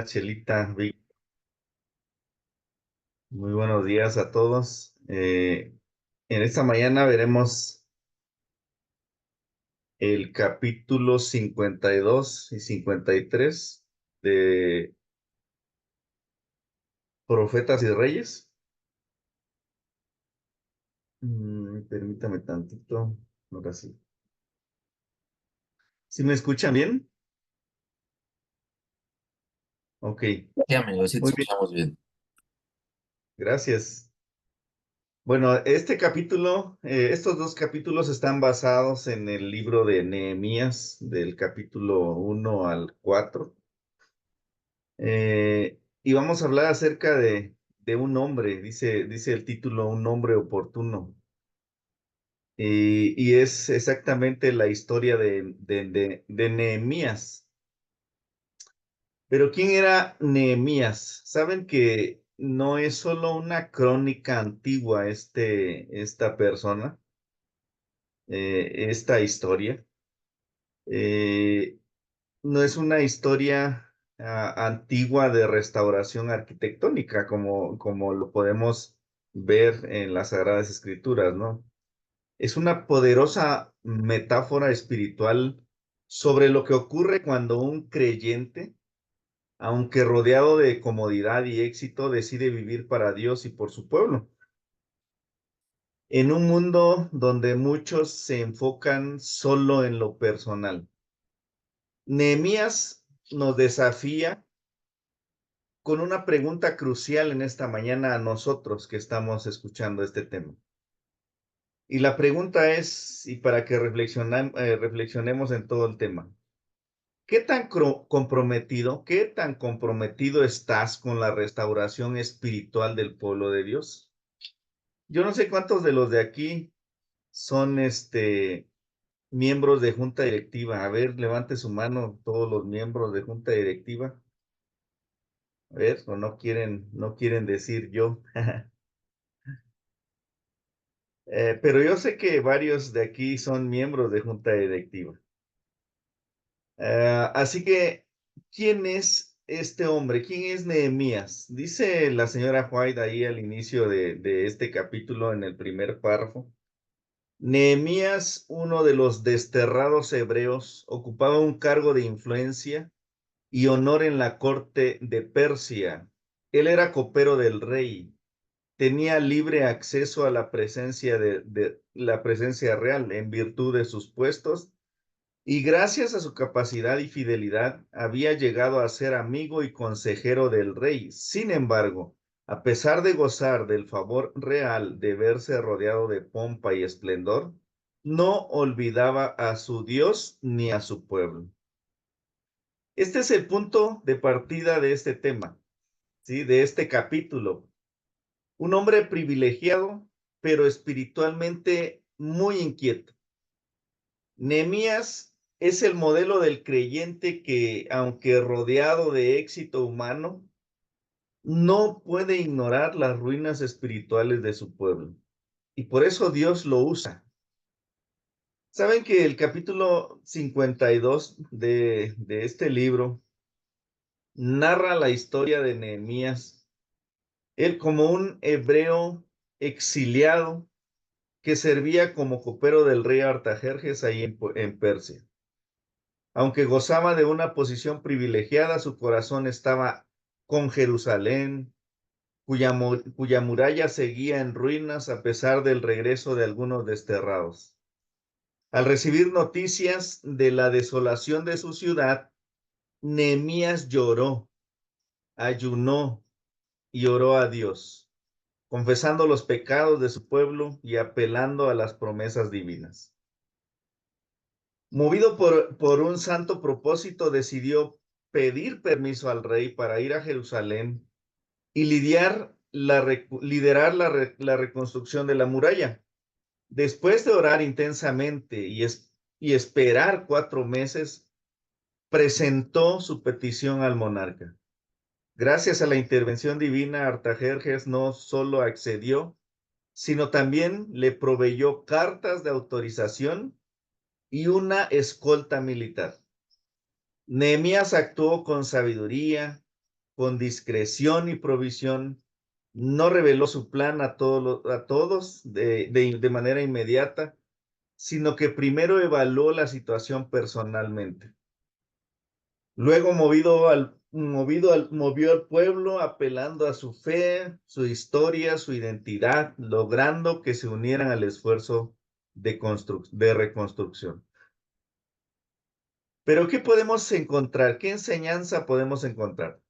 Chelita, muy buenos días a todos. En esta mañana veremos el capítulo 52 y 53 de Profetas y Reyes. Permítame tantito, ahora sí. ¿Sí me escuchan bien? Ok, Sí, amigo, sí te muy bien, escuchamos bien. gracias. Bueno, estos dos capítulos están basados en el libro de Nehemías, del capítulo 1 al 4. Y vamos a hablar acerca de un hombre, dice el título, un hombre oportuno. Y es exactamente la historia de Nehemías. Pero ¿quién era Nehemías? Saben que no es solo una crónica antigua esta persona, esta historia. Eh, no es una historia antigua de restauración arquitectónica, como lo podemos ver en las Sagradas Escrituras, ¿no? Es una poderosa metáfora espiritual sobre lo que ocurre cuando un creyente, aunque rodeado de comodidad y éxito, decide vivir para Dios y por su pueblo. En un mundo donde muchos se enfocan solo en lo personal. Nehemías nos desafía con una pregunta crucial en esta mañana a nosotros que estamos escuchando este tema. Y la pregunta es, y para que reflexionemos en todo el tema, qué tan comprometido estás con la restauración espiritual del pueblo de Dios? Yo no sé cuántos de los de aquí son miembros de junta directiva. A ver, levante su mano todos los miembros de junta directiva. A ver, o no quieren decir yo. Pero yo sé que varios de aquí son miembros de junta directiva. Así que, ¿quién es este hombre? ¿Quién es Nehemías? Dice la señora White ahí al inicio de este capítulo, en el primer párrafo. Nehemías, uno de los desterrados hebreos, ocupaba un cargo de influencia y honor en la corte de Persia. Él era copero del rey, tenía libre acceso a la presencia de la presencia real en virtud de sus puestos, y gracias a su capacidad y fidelidad había llegado a ser amigo y consejero del rey. Sin embargo, a pesar de gozar del favor real de verse rodeado de pompa y esplendor, no olvidaba a su Dios ni a su pueblo. Este es el punto de partida de este tema, ¿sí? De este capítulo. Un hombre privilegiado, pero espiritualmente muy inquieto. Nehemías es el modelo del creyente que, aunque rodeado de éxito humano, no puede ignorar las ruinas espirituales de su pueblo. Y por eso Dios lo usa. Saben que el capítulo 52 de este libro narra la historia de Nehemías, él como un hebreo exiliado que servía como copero del rey Artajerjes ahí en Persia. Aunque gozaba de una posición privilegiada, su corazón estaba con Jerusalén, cuya muralla seguía en ruinas a pesar del regreso de algunos desterrados. Al recibir noticias de la desolación de su ciudad, Nehemías lloró, ayunó y oró a Dios, confesando los pecados de su pueblo y apelando a las promesas divinas. Movido por un santo propósito, decidió pedir permiso al rey para ir a Jerusalén y liderar la reconstrucción de la muralla. Después de orar intensamente y esperar 4 meses, presentó su petición al monarca. Gracias a la intervención divina, Artajerjes no solo accedió, sino también le proveyó cartas de autorización y una escolta militar. Nehemías actuó con sabiduría, con discreción y provisión, no reveló su plan a todos de manera inmediata, sino que primero evaluó la situación personalmente. Luego, movió al pueblo apelando a su fe, su historia, su identidad, logrando que se unieran al esfuerzo de reconstrucción. Pero, ¿qué podemos encontrar? ¿Qué enseñanza podemos encontrar?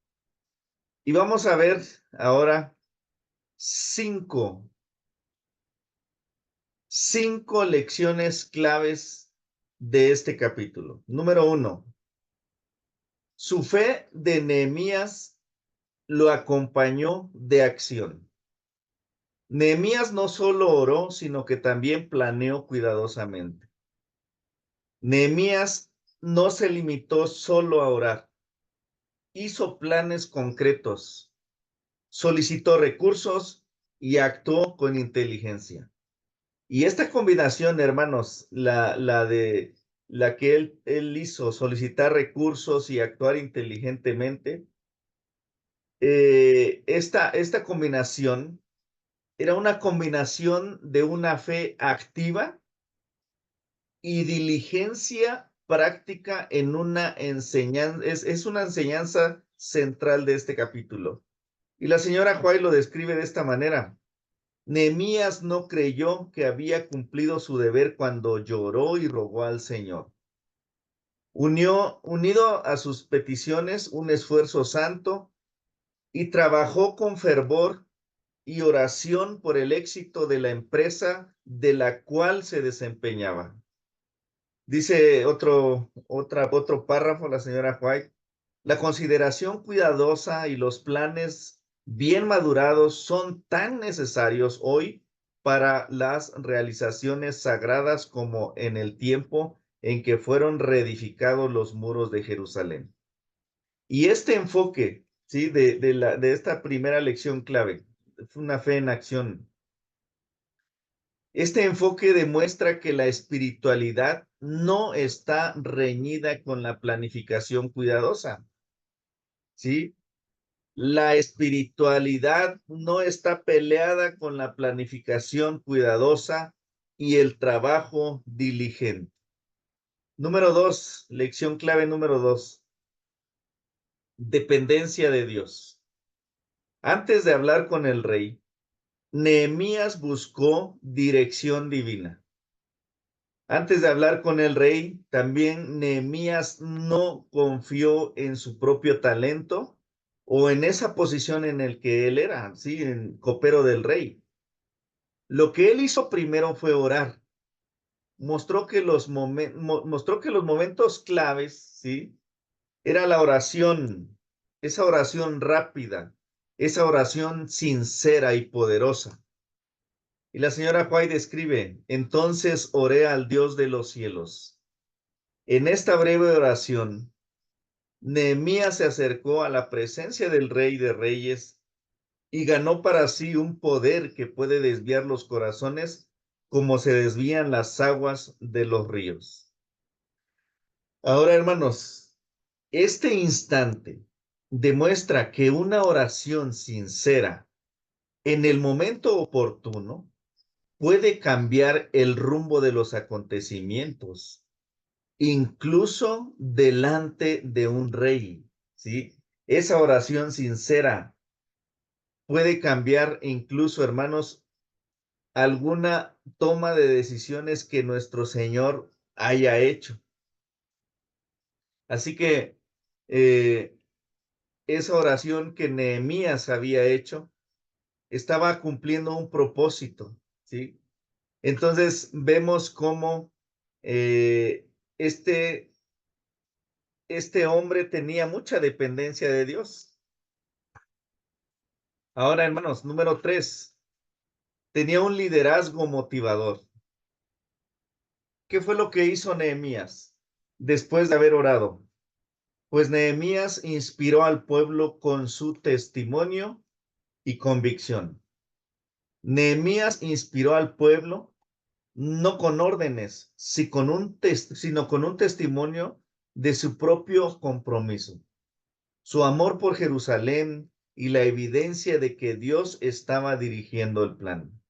Y vamos a ver ahora cinco lecciones claves de este capítulo. Número 1, su fe de Nehemías lo acompañó de acción. Nehemías no solo oró, sino que también planeó cuidadosamente. Nehemías no se limitó solo a orar, hizo planes concretos, solicitó recursos y actuó con inteligencia. Y esta combinación, hermanos, la que él hizo, solicitar recursos y actuar inteligentemente, esta combinación era una combinación de una fe activa y diligencia práctica en una enseñanza, es una enseñanza central de este capítulo. Y la señora White lo describe de esta manera. Nehemías no creyó que había cumplido su deber cuando lloró y rogó al Señor. Unido a sus peticiones, un esfuerzo santo y trabajó con fervor y oración por el éxito de la empresa de la cual se desempeñaba. Dice otro párrafo la señora White, la consideración cuidadosa y los planes bien madurados son tan necesarios hoy para las realizaciones sagradas como en el tiempo en que fueron reedificados los muros de Jerusalén. Y este enfoque, ¿sí? de esta primera lección clave, una fe en acción. Este enfoque demuestra que la espiritualidad no está reñida con la planificación cuidadosa, ¿sí? La espiritualidad no está peleada con la planificación cuidadosa y el trabajo diligente. Número 2, lección clave número 2, dependencia de Dios. Antes de hablar con el rey, Nehemías buscó dirección divina. Antes de hablar con el rey, también Nehemías no confió en su propio talento o en esa posición en el que él era, sí, en copero del rey. Lo que él hizo primero fue orar. Mostró que los momentos claves, sí, era la oración, esa oración rápida, esa oración sincera y poderosa. Y la señora White escribe, entonces oré al Dios de los cielos. En esta breve oración, Nehemías se acercó a la presencia del Rey de Reyes y ganó para sí un poder que puede desviar los corazones como se desvían las aguas de los ríos. Ahora, hermanos, este instante demuestra que una oración sincera en el momento oportuno puede cambiar el rumbo de los acontecimientos, incluso delante de un rey, ¿sí? Esa oración sincera puede cambiar incluso, hermanos, alguna toma de decisiones que nuestro Señor haya hecho. Así que esa oración que Nehemías había hecho estaba cumpliendo un propósito, ¿sí? Entonces vemos cómo este hombre tenía mucha dependencia de Dios. Ahora, hermanos, número 3, tenía un liderazgo motivador. ¿Qué fue lo que hizo Nehemías después de haber orado? Pues Nehemías inspiró al pueblo con su testimonio y convicción. Nehemías inspiró al pueblo no con órdenes, sino con un testimonio de su propio compromiso. su amor por Jerusalén y la evidencia de que Dios estaba dirigiendo el plan.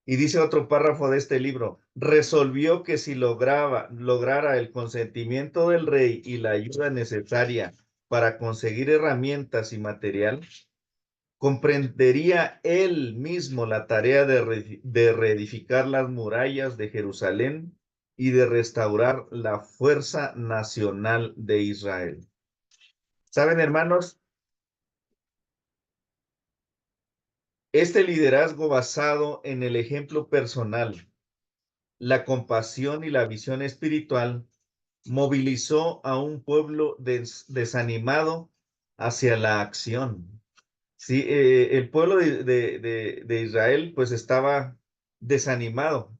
Y dice otro párrafo de este libro, resolvió que si lograra el consentimiento del rey y la ayuda necesaria para conseguir herramientas y material, comprendería él mismo la tarea de reedificar las murallas de Jerusalén y de restaurar la fuerza nacional de Israel. ¿Saben, hermanos? Este liderazgo basado en el ejemplo personal, la compasión y la visión espiritual movilizó a un pueblo desanimado hacia la acción. Sí, el pueblo de Israel pues estaba desanimado.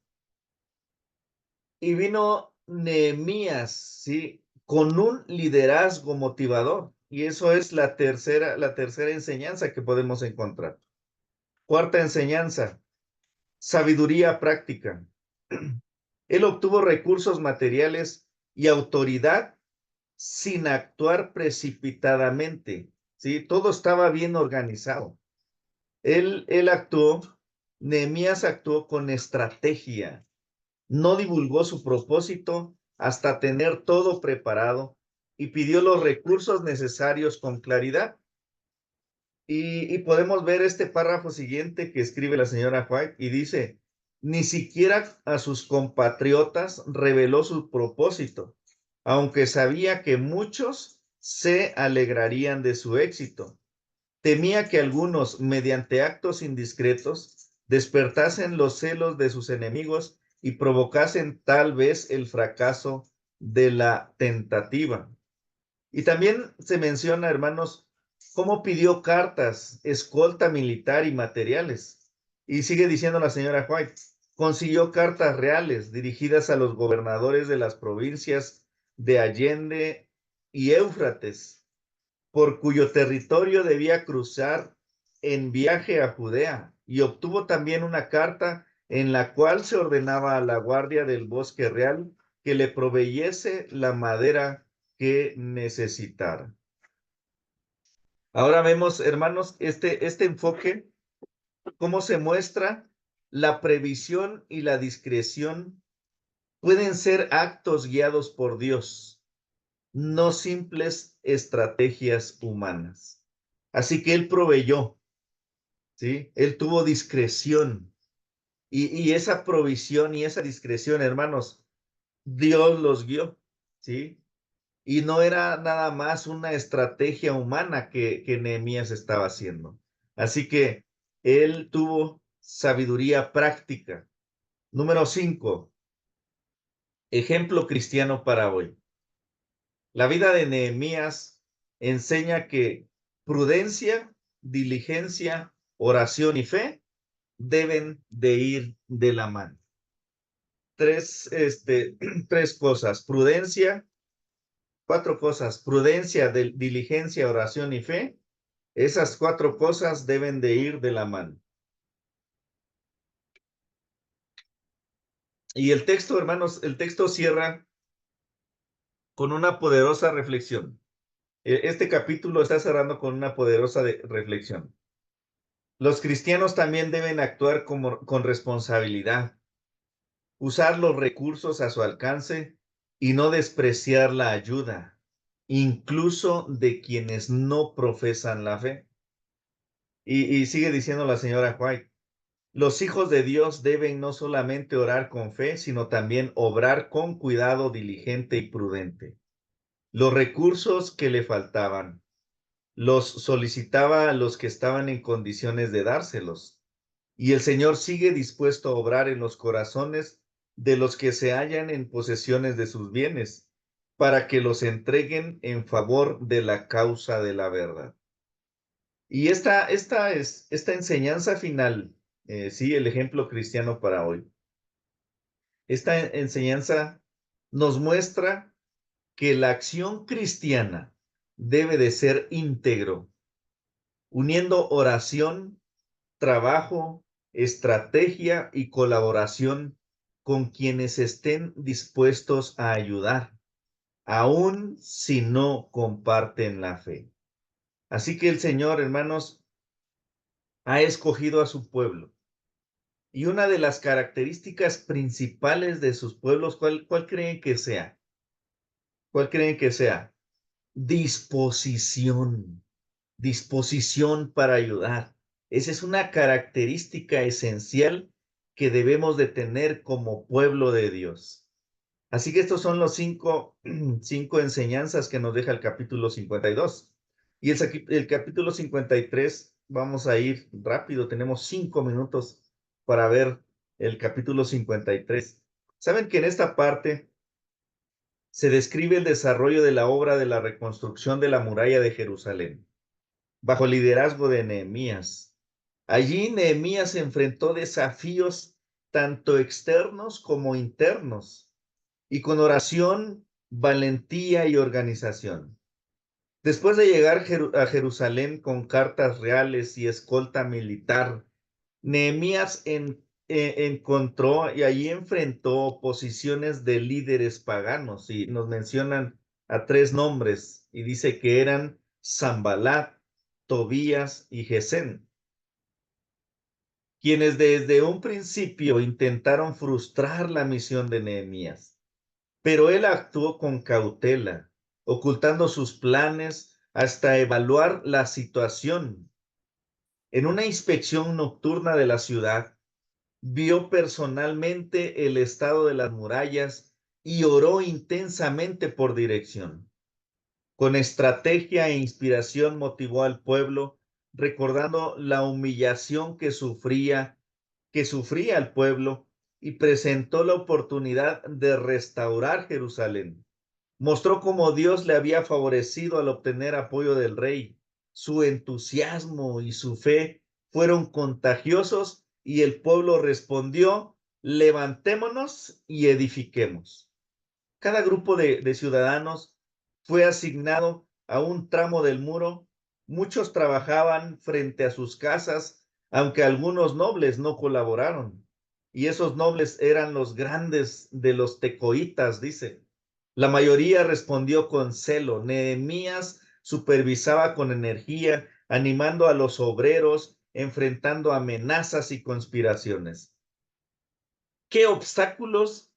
Y vino Nehemías, ¿sí? Con un liderazgo motivador. Y eso es la tercera enseñanza que podemos encontrar. Cuarta enseñanza, sabiduría práctica. Él obtuvo recursos materiales y autoridad sin actuar precipitadamente, ¿sí? Todo estaba bien organizado. Él actuó, Nehemías actuó con estrategia, no divulgó su propósito hasta tener todo preparado y pidió los recursos necesarios con claridad. Y podemos ver este párrafo siguiente que escribe la señora White y dice, ni siquiera a sus compatriotas reveló su propósito, aunque sabía que muchos se alegrarían de su éxito. Temía que algunos, mediante actos indiscretos, despertasen los celos de sus enemigos y provocasen tal vez el fracaso de la tentativa. Y también se menciona, hermanos, cómo pidió cartas, escolta militar y materiales. Y sigue diciendo la señora White, consiguió cartas reales dirigidas a los gobernadores de las provincias de Allende y Éufrates, por cuyo territorio debía cruzar en viaje a Judea, y obtuvo también una carta en la cual se ordenaba a la guardia del bosque real que le proveyese la madera que necesitara. Ahora vemos, hermanos, este enfoque, cómo se muestra la previsión y la discreción pueden ser actos guiados por Dios, no simples estrategias humanas. Así que Él proveyó, ¿sí? Él tuvo discreción y esa provisión y esa discreción, hermanos, Dios los guió, ¿sí? Y no era nada más una estrategia humana que Nehemías estaba haciendo. Así que él tuvo sabiduría práctica. Número 5, ejemplo cristiano para hoy. La vida de Nehemías enseña que prudencia, diligencia, oración y fe deben de ir de la mano. Tres cosas, cuatro cosas, prudencia, diligencia, oración y fe. Esas cuatro cosas deben de ir de la mano. Y el texto, hermanos, el texto cierra con una poderosa reflexión. Este capítulo está cerrando con una poderosa reflexión. Los cristianos también deben actuar con responsabilidad, usar los recursos a su alcance y no despreciar la ayuda, incluso de quienes no profesan la fe. Y sigue diciendo la señora White, los hijos de Dios deben no solamente orar con fe, sino también obrar con cuidado diligente y prudente. Los recursos que le faltaban, los solicitaba a los que estaban en condiciones de dárselos. Y el Señor sigue dispuesto a obrar en los corazones de los que se hallan en posesiones de sus bienes, para que los entreguen en favor de la causa de la verdad. Y esta enseñanza final, sí, el ejemplo cristiano para hoy. Esta enseñanza nos muestra que la acción cristiana debe de ser íntegro, uniendo oración, trabajo, estrategia y colaboración con quienes estén dispuestos a ayudar, aun si no comparten la fe. Así que el Señor, hermanos, ha escogido a su pueblo. Y una de las características principales de sus pueblos, ¿cuál creen que sea? ¿Cuál creen que sea? Disposición, disposición para ayudar. Esa es una característica esencial que debemos de tener como pueblo de Dios. Así que estos son los cinco enseñanzas que nos deja el capítulo 52. Y el capítulo 53, vamos a ir rápido, tenemos 5 minutos para ver el capítulo 53. Saben que en esta parte se describe el desarrollo de la obra de la reconstrucción de la muralla de Jerusalén, bajo el liderazgo de Nehemías. Allí Nehemías enfrentó desafíos tanto externos como internos, y con oración, valentía y organización. Después de llegar a Jerusalén con cartas reales y escolta militar, Nehemías encontró y allí enfrentó oposiciones de líderes paganos, y nos mencionan a 3 nombres y dice que eran Sanbalat, Tobías y Gesén, quienes desde un principio intentaron frustrar la misión de Nehemías. Pero él actuó con cautela, ocultando sus planes hasta evaluar la situación. En una inspección nocturna de la ciudad, vio personalmente el estado de las murallas y oró intensamente por dirección. Con estrategia e inspiración motivó al pueblo, recordando la humillación que sufría el pueblo, y presentó la oportunidad de restaurar Jerusalén. Mostró cómo Dios le había favorecido al obtener apoyo del rey. Su entusiasmo y su fe fueron contagiosos y el pueblo respondió: levantémonos y edifiquemos. Cada grupo de ciudadanos fue asignado a un tramo del muro. Muchos trabajaban frente a sus casas, aunque algunos nobles no colaboraron. Y esos nobles eran los grandes de los tecoitas, dice. La mayoría respondió con celo. Nehemías supervisaba con energía, animando a los obreros, enfrentando amenazas y conspiraciones. ¿Qué obstáculos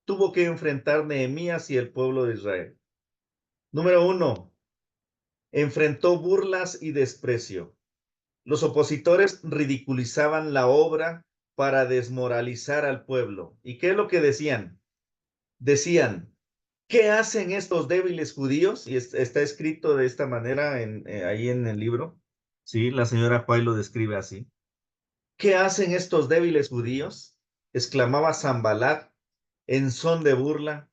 tuvo que enfrentar Nehemías y el pueblo de Israel? Número 1, enfrentó burlas y desprecio. Los opositores ridiculizaban la obra para desmoralizar al pueblo. ¿Y qué es lo que decían? Decían: ¿qué hacen estos débiles judíos? Y está escrito de esta manera ahí en el libro. Sí, la señora Pay lo describe así. ¿Qué hacen estos débiles judíos? Exclamaba Sanbalat en son de burla.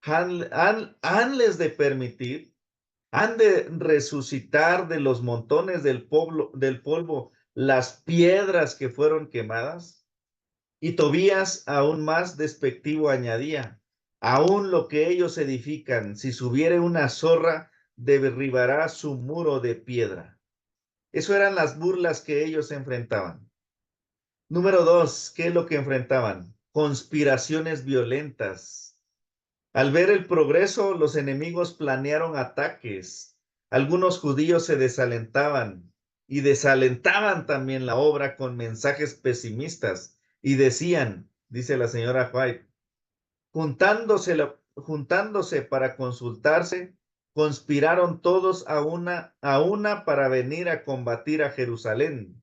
¿Hanles de permitir? ¿Han de resucitar de los montones del polvo las piedras que fueron quemadas? Y Tobías, aún más despectivo, añadía: aún lo que ellos edifican, si subiere una zorra, derribará su muro de piedra. Eso eran las burlas que ellos enfrentaban. Número 2, ¿qué es lo que enfrentaban? Conspiraciones violentas. Al ver el progreso, los enemigos planearon ataques. Algunos judíos se desalentaban y desalentaban también la obra con mensajes pesimistas y decían, dice la señora White, juntándose para consultarse, conspiraron todos a una para venir a combatir a Jerusalén.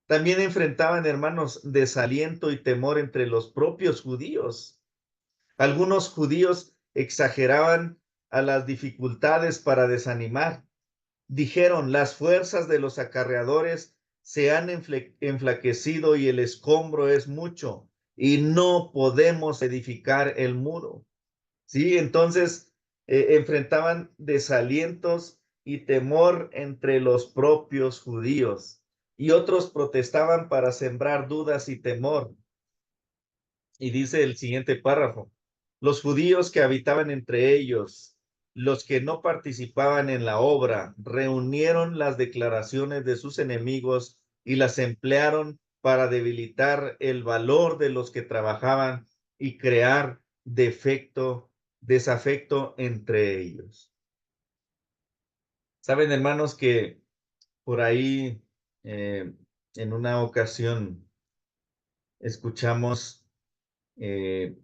También enfrentaban, hermanos, desaliento y temor entre los propios judíos. Algunos judíos exageraban a las dificultades para desanimar. Dijeron: las fuerzas de los acarreadores se han enflaquecido y el escombro es mucho y no podemos edificar el muro. Sí, entonces enfrentaban desalientos y temor entre los propios judíos, y otros protestaban para sembrar dudas y temor. Y dice el siguiente párrafo: los judíos que habitaban entre ellos, los que no participaban en la obra, reunieron las declaraciones de sus enemigos y las emplearon para debilitar el valor de los que trabajaban y crear desafecto entre ellos. Saben, hermanos, que por ahí en una ocasión escuchamos eh,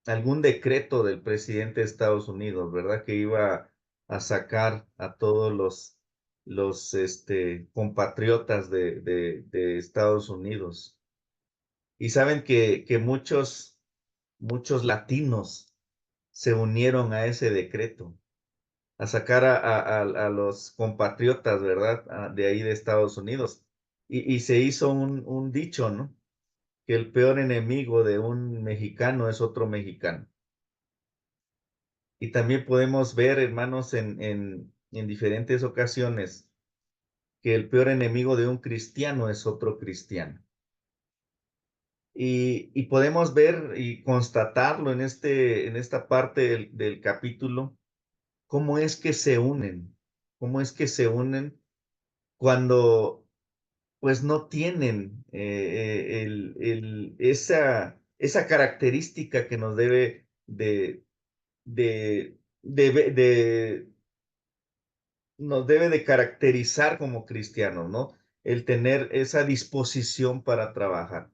algún decreto del presidente de Estados Unidos, ¿verdad? Que iba a sacar a todos los compatriotas de Estados Unidos. Y saben que muchos latinos se unieron a ese decreto, a sacar a los compatriotas, ¿verdad? De ahí de Estados Unidos. Y se hizo un dicho, ¿no? Que el peor enemigo de un mexicano es otro mexicano. Y también podemos ver, hermanos, en diferentes ocasiones, que el peor enemigo de un cristiano es otro cristiano. Y podemos ver y constatarlo en esta parte del capítulo, cómo es que se unen, cómo es que se unen cuando pues no tienen esa característica que nos debe de nos debe de caracterizar como cristianos, ¿no? El tener esa disposición para trabajar,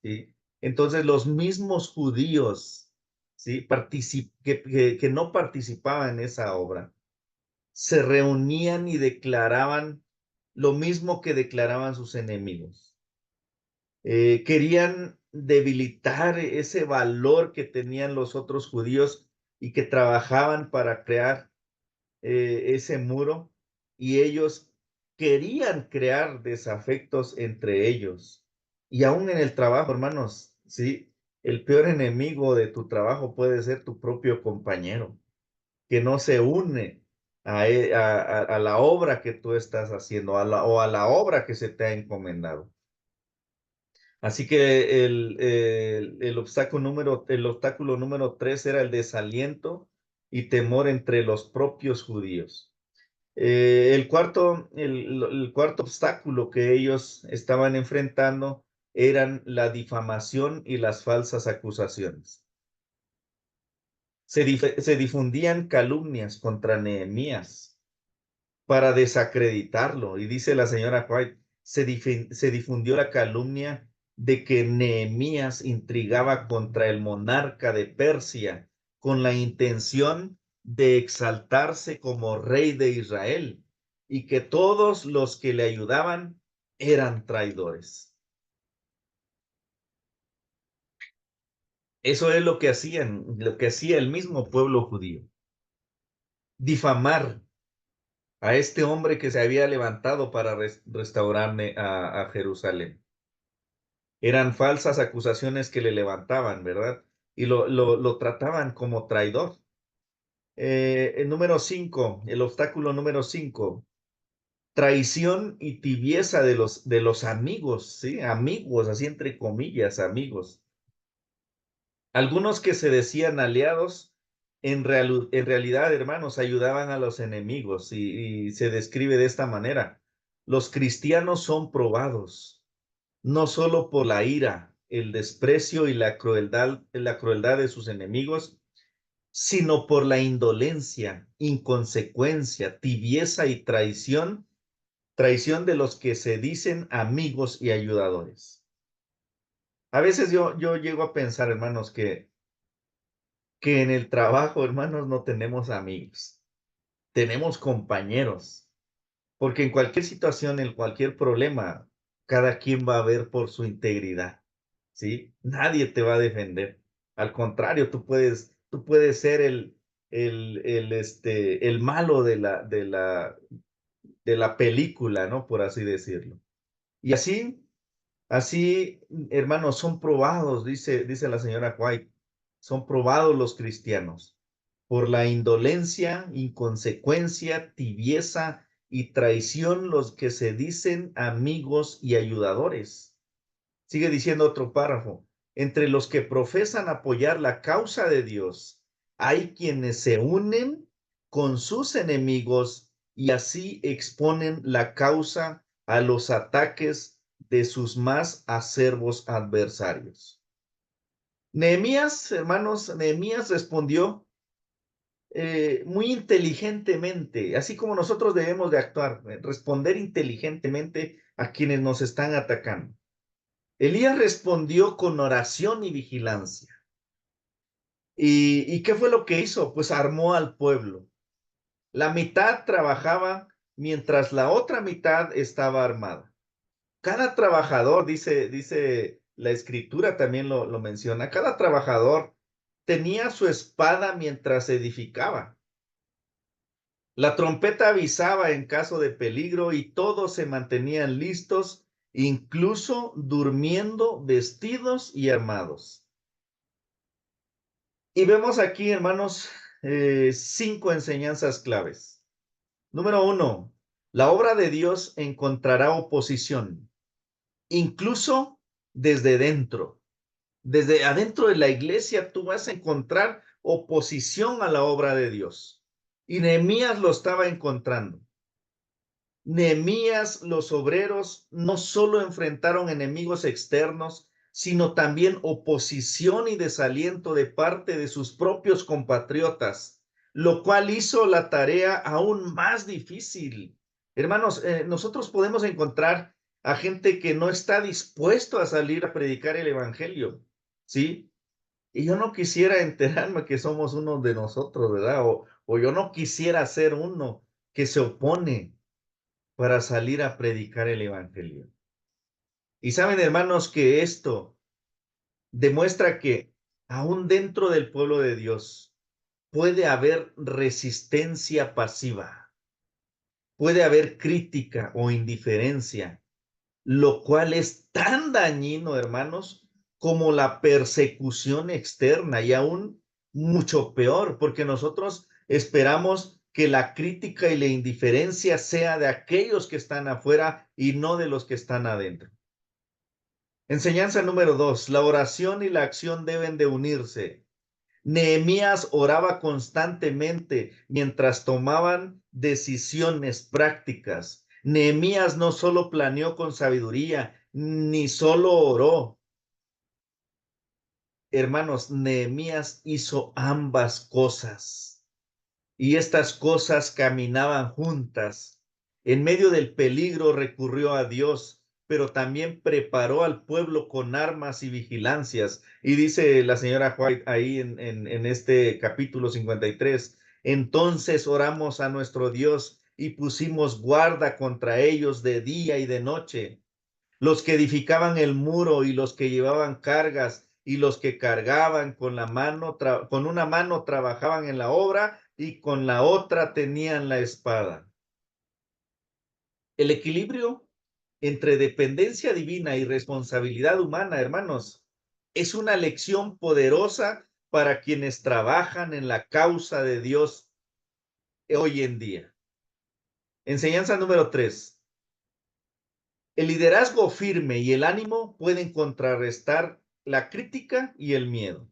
¿sí? Entonces, los mismos judíos, ¿sí? Que no participaban en esa obra, se reunían y declaraban lo mismo que declaraban sus enemigos. Querían debilitar ese valor que tenían los otros judíos y que trabajaban para crear ese muro, y ellos querían crear desafectos entre ellos. Y aún en el trabajo, hermanos, sí, el peor enemigo de tu trabajo puede ser tu propio compañero, que no se une a la obra que tú estás haciendo, o a la obra que se te ha encomendado. Así que el obstáculo número 3 era el desaliento y temor entre los propios judíos. El cuarto obstáculo que ellos estaban enfrentando eran la difamación y las falsas acusaciones. Se difundían calumnias contra Nehemías para desacreditarlo. Y dice la señora White, se difundió la calumnia de que Nehemías intrigaba contra el monarca de Persia con la intención de exaltarse como rey de Israel y que todos los que le ayudaban eran traidores. Eso es lo que hacía el mismo pueblo judío. Difamar a este hombre que se había levantado para restaurarme a Jerusalén. Eran falsas acusaciones que le levantaban, ¿verdad? Y lo trataban como traidor. El número 5, el obstáculo número 5, traición y tibieza de los amigos, ¿sí? Amigos, así entre comillas, amigos. Algunos que se decían aliados, en realidad, hermanos, ayudaban a los enemigos y se describe de esta manera. Los cristianos son probados no solo por la ira, el desprecio y la crueldad de sus enemigos, sino por la indolencia, inconsecuencia, tibieza y traición de los que se dicen amigos y ayudadores. A veces yo llego a pensar, hermanos, que en el trabajo, hermanos, no tenemos amigos, tenemos compañeros, porque en cualquier situación, en cualquier problema, cada quien va a ver por su integridad. ¿Sí? Nadie te va a defender. Al contrario, tú puedes ser el malo de la película, ¿no? Por así decirlo. Y así, hermanos, son probados, dice la señora White, son probados los cristianos por la indolencia, inconsecuencia, tibieza y traición los que se dicen amigos y ayudadores. Sigue diciendo otro párrafo. Entre los que profesan apoyar la causa de Dios, hay quienes se unen con sus enemigos y así exponen la causa a los ataques de sus más acervos adversarios. Nehemías, hermanos, Nehemías respondió muy inteligentemente, así como nosotros debemos de actuar, responder inteligentemente a quienes nos están atacando. Elías respondió con oración y vigilancia. ¿Y qué fue lo que hizo? Pues armó al pueblo. La mitad trabajaba mientras la otra mitad estaba armada. Cada trabajador, dice la escritura también lo menciona, cada trabajador tenía su espada mientras edificaba. La trompeta avisaba en caso de peligro y todos se mantenían listos, incluso durmiendo, vestidos y armados. Y vemos aquí, hermanos, 5 enseñanzas claves. Número 1, la obra de Dios encontrará oposición, incluso desde dentro. Desde adentro de la iglesia tú vas a encontrar oposición a la obra de Dios. Y Nehemías lo estaba encontrando. Nehemías, los obreros, no solo enfrentaron enemigos externos, sino también oposición y desaliento de parte de sus propios compatriotas, lo cual hizo la tarea aún más difícil. Hermanos, nosotros podemos encontrar a gente que no está dispuesto a salir a predicar el evangelio, ¿sí? Y yo no quisiera enterarme que somos uno de nosotros, ¿verdad? O yo no quisiera ser uno que se opone para salir a predicar el evangelio. Y saben, hermanos, que esto demuestra que aún dentro del pueblo de Dios puede haber resistencia pasiva, puede haber crítica o indiferencia, lo cual es tan dañino, hermanos, como la persecución externa y aún mucho peor, porque nosotros esperamos que la crítica y la indiferencia sea de aquellos que están afuera y no de los que están adentro. Enseñanza número 2, la oración y la acción deben de unirse. Nehemías oraba constantemente mientras tomaban decisiones prácticas. Nehemías no solo planeó con sabiduría, ni solo oró. Hermanos, Nehemías hizo ambas cosas y estas cosas caminaban juntas. En medio del peligro recurrió a Dios, pero también preparó al pueblo con armas y vigilancias. Y dice la señora White ahí en este capítulo 53, entonces oramos a nuestro Dios y pusimos guarda contra ellos de día y de noche, los que edificaban el muro y los que llevaban cargas y los que cargaban con la mano, con una mano trabajaban en la obra y con la otra tenían la espada. El equilibrio entre dependencia divina y responsabilidad humana, hermanos, es una lección poderosa para quienes trabajan en la causa de Dios hoy en día. Enseñanza número 3. El liderazgo firme y el ánimo pueden contrarrestar la crítica y el miedo.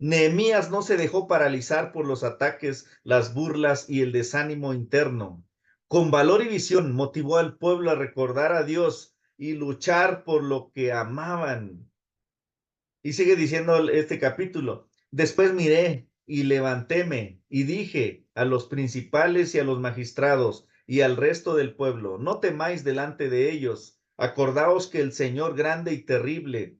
Nehemías no se dejó paralizar por los ataques, las burlas y el desánimo interno. Con valor y visión motivó al pueblo a recordar a Dios y luchar por lo que amaban. Y sigue diciendo este capítulo. Después miré y levantéme y dije a los principales y a los magistrados y al resto del pueblo, no temáis delante de ellos, acordaos que el Señor grande y terrible,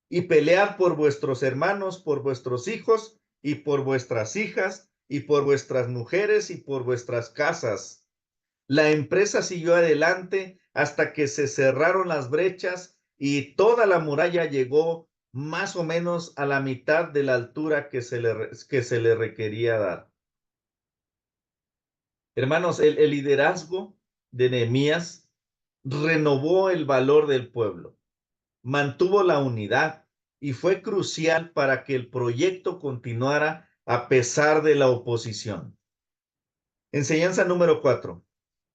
y pelead por vuestros hermanos, por vuestros hijos y por vuestras hijas y por vuestras mujeres y por vuestras casas. La empresa siguió adelante hasta que se cerraron las brechas y toda la muralla llegó más o menos a la mitad de la altura que se le requería dar. Hermanos, el liderazgo de Nehemías renovó el valor del pueblo, mantuvo la unidad y fue crucial para que el proyecto continuara a pesar de la oposición. Enseñanza número 4.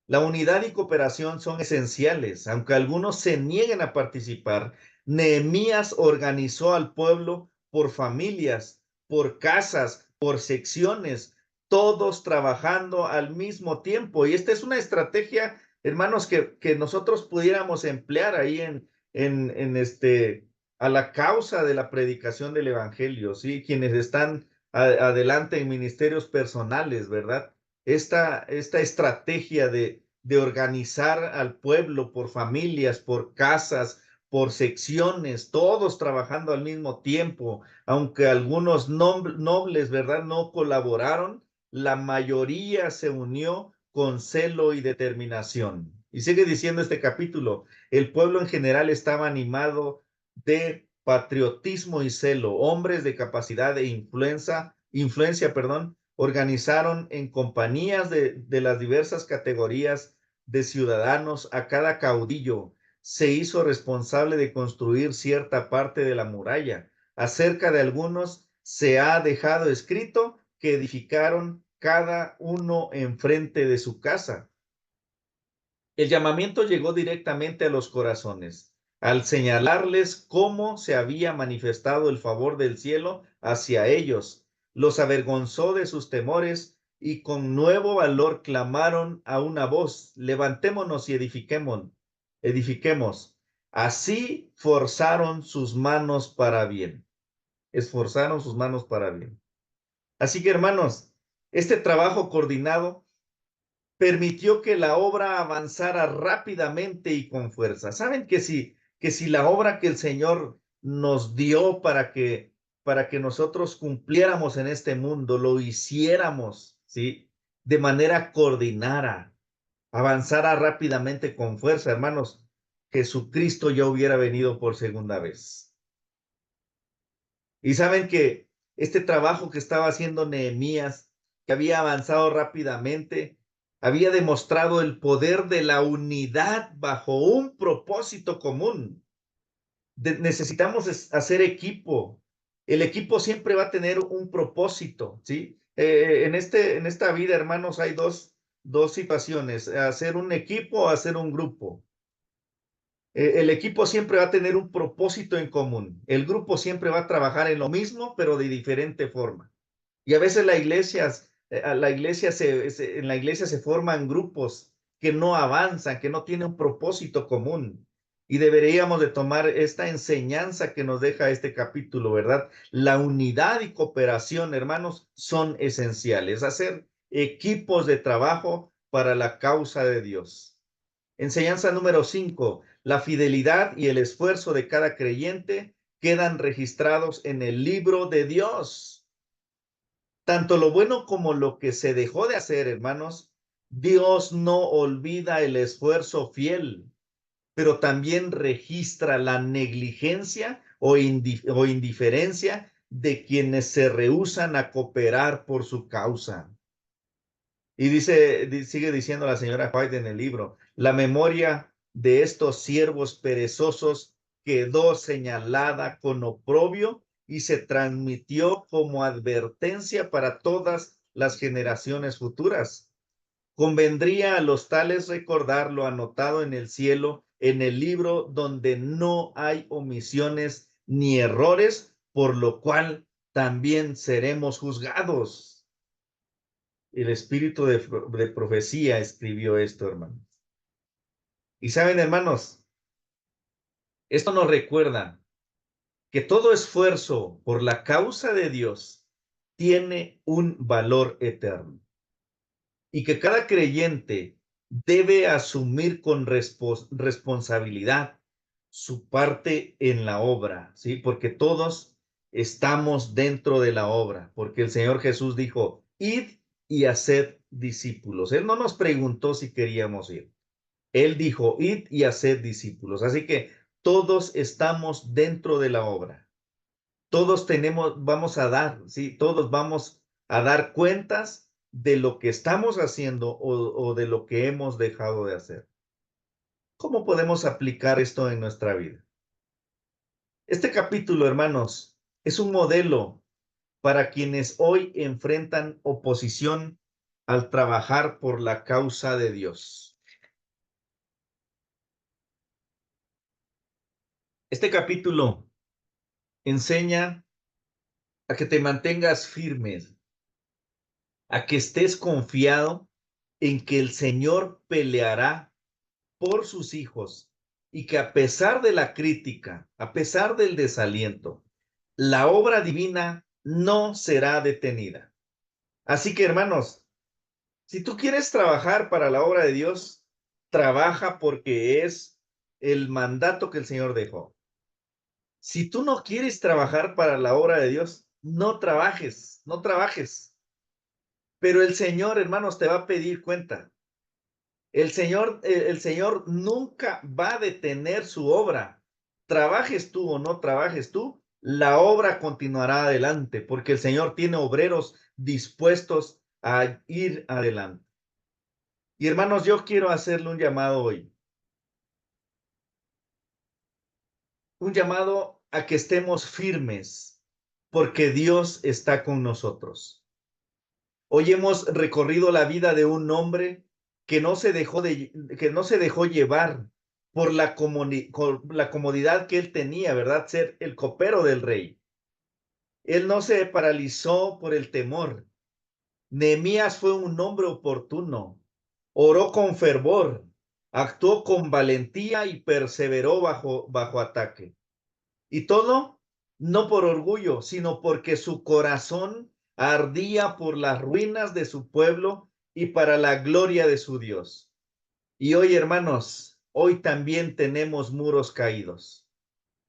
La unidad y cooperación son esenciales. Aunque algunos se nieguen a participar, Nehemías organizó al pueblo por familias, por casas, por secciones, todos trabajando al mismo tiempo. Y esta es una estrategia, hermanos, que nosotros pudiéramos emplear ahí a la causa de la predicación del evangelio, ¿sí? Quienes están adelante en ministerios personales, ¿verdad? Esta estrategia de organizar al pueblo por familias, por casas, por secciones, todos trabajando al mismo tiempo, aunque algunos nobles, ¿verdad?, no colaboraron, la mayoría se unió con celo y determinación. Y sigue diciendo este capítulo, el pueblo en general estaba animado de patriotismo y celo, hombres de capacidad e influencia, organizaron en compañías de las diversas categorías de ciudadanos a cada caudillo. Se hizo responsable de construir cierta parte de la muralla. Acerca de algunos se ha dejado escrito que edificaron cada uno enfrente de su casa. El llamamiento llegó directamente a los corazones, al señalarles cómo se había manifestado el favor del cielo hacia ellos. Los avergonzó de sus temores y con nuevo valor clamaron a una voz: levantémonos y edifiquemos. Así forzaron sus manos para bien. Esforzaron sus manos para bien. Así que, hermanos, este trabajo coordinado permitió que la obra avanzara rápidamente y con fuerza. ¿Saben que si la obra que el Señor nos dio para que nosotros cumpliéramos en este mundo, lo hiciéramos, ¿sí?, de manera coordinada, avanzara rápidamente con fuerza, hermanos, Jesucristo ya hubiera venido por segunda vez. Y saben que este trabajo que estaba haciendo Nehemías, que había avanzado rápidamente, había demostrado el poder de la unidad bajo un propósito común. Necesitamos hacer equipo. El equipo siempre va a tener un propósito, ¿sí? En esta vida, hermanos, hay dos situaciones: hacer un equipo o hacer un grupo. El equipo siempre va a tener un propósito en común. El grupo siempre va a trabajar en lo mismo, pero de diferente forma. Y a veces en la iglesia se forman grupos que no avanzan, que no tienen un propósito común. Y deberíamos de tomar esta enseñanza que nos deja este capítulo, ¿verdad? La unidad y cooperación, hermanos, son esenciales. Hacer equipos de trabajo para la causa de Dios. Enseñanza número 5. La fidelidad y el esfuerzo de cada creyente quedan registrados en el libro de Dios. Tanto lo bueno como lo que se dejó de hacer, hermanos, Dios no olvida el esfuerzo fiel, pero también registra la negligencia o indiferencia de quienes se rehúsan a cooperar por su causa. Y sigue diciendo la señora White en el libro, la memoria de estos siervos perezosos quedó señalada con oprobio y se transmitió como advertencia para todas las generaciones futuras. Convendría a los tales recordar lo anotado en el cielo, en el libro donde no hay omisiones ni errores, por lo cual también seremos juzgados. El espíritu de profecía escribió esto, hermanos. Y saben, hermanos, esto nos recuerda que todo esfuerzo por la causa de Dios tiene un valor eterno y que cada creyente debe asumir con responsabilidad su parte en la obra, ¿sí? Porque todos estamos dentro de la obra, porque el Señor Jesús dijo: id y haced discípulos. Él no nos preguntó si queríamos ir. Él dijo: id y haced discípulos. Así que todos estamos dentro de la obra. Todos vamos a dar, ¿sí? Todos vamos a dar cuentas de lo que estamos haciendo o de lo que hemos dejado de hacer. ¿Cómo podemos aplicar esto en nuestra vida? Este capítulo, hermanos, es un modelo para quienes hoy enfrentan oposición al trabajar por la causa de Dios. Este capítulo enseña a que te mantengas firme, a que estés confiado en que el Señor peleará por sus hijos y que a pesar de la crítica, a pesar del desaliento, la obra divina no será detenida. Así que, hermanos, si tú quieres trabajar para la obra de Dios, trabaja porque es el mandato que el Señor dejó. Si tú no quieres trabajar para la obra de Dios, no trabajes, no trabajes. Pero el Señor, hermanos, te va a pedir cuenta. El Señor nunca va a detener su obra. Trabajes tú o no trabajes tú, la obra continuará adelante, porque el Señor tiene obreros dispuestos a ir adelante. Y hermanos, yo quiero hacerle un llamado hoy, un llamado a que estemos firmes, porque Dios está con nosotros. Hoy hemos recorrido la vida de un hombre que no se dejó llevar por la comodidad que él tenía, ¿verdad? Ser el copero del rey. Él no se paralizó por el temor. Nehemías fue un hombre oportuno, oró con fervor, actuó con valentía y perseveró bajo ataque. Y todo no por orgullo, sino porque su corazón ardía por las ruinas de su pueblo y para la gloria de su Dios. Y hoy, hermanos, hoy también tenemos muros caídos.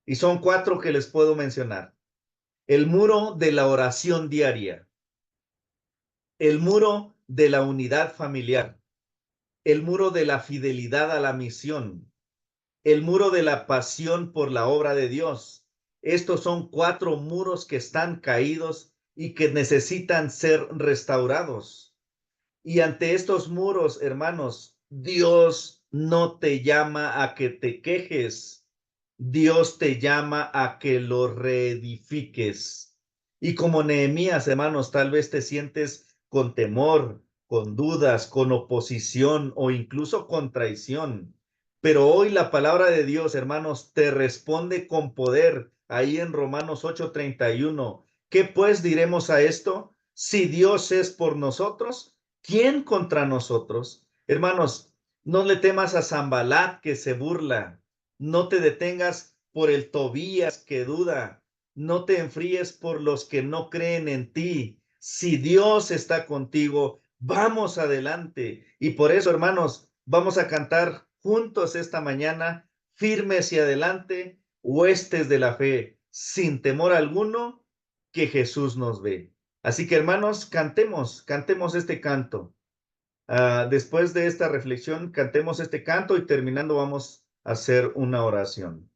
Y son 4 que les puedo mencionar. El muro de la oración diaria, el muro de la unidad familiar, el muro de la fidelidad a la misión, el muro de la pasión por la obra de Dios. Estos son 4 muros que están caídos y que necesitan ser restaurados. Y ante estos muros, hermanos, Dios no te llama a que te quejes. Dios te llama a que lo reedifiques. Y como Nehemías, hermanos, tal vez te sientes con temor, con dudas, con oposición o incluso con traición. Pero hoy la palabra de Dios, hermanos, te responde con poder. Ahí en Romanos 8:31. ¿Qué pues diremos a esto? Si Dios es por nosotros, ¿quién contra nosotros? Hermanos, no le temas a Zambalat que se burla. No te detengas por el Tobías que duda. No te enfríes por los que no creen en ti. Si Dios está contigo, vamos adelante. Y por eso, hermanos, vamos a cantar juntos esta mañana, firmes y adelante, huestes de la fe, sin temor alguno, que Jesús nos ve. Así que, hermanos, cantemos este canto. Después de esta reflexión, cantemos este canto y terminando vamos a hacer una oración.